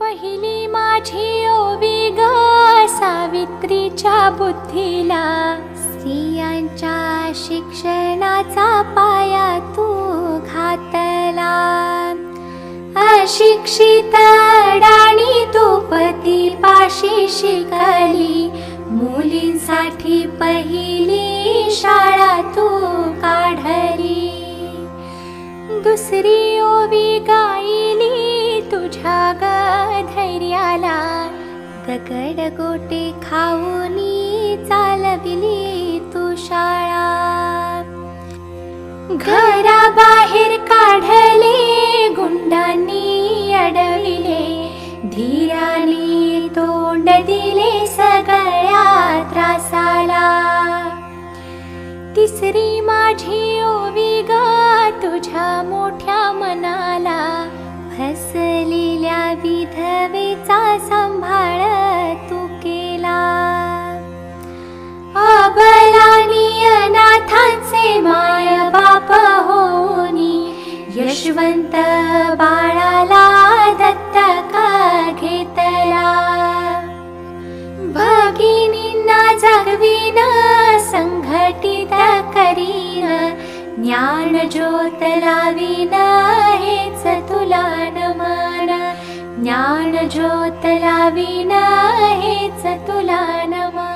पहिली माझी ओवी ग सावित्रीच्या बुद्धीला, स्त्रियांच्या शिक्षणाचा पाया तू घातला. अशिक्षित अडाणी तू पतीपाशी शिकली, मुलींसाठी पहिली शाळा तू काढली. दुसरी ओवी गायली तुझ्या ग धैर्याला, दगड गोटे खाऊनी चालविली तू शाळा. घराबाहेर काढले गुंडांनी अडविले, धीराने तोंड दिले सगळ्या त्रासाला. तिसरी माझी ओवी ग तुझ्या मोठ्या मनाला, फसलेल्या विधवेचा सांभाळ तू केला. अबलानी अनाथांचे माय बाप होनी, यशवंत बाळाला दत्तक घेतला. भगिनींना जगवीन संघटित करीन, ज्ञान ज्योत लावीन हेच तुला नमन. ज्ञान ज्योत लावीन हेच तुला नमन.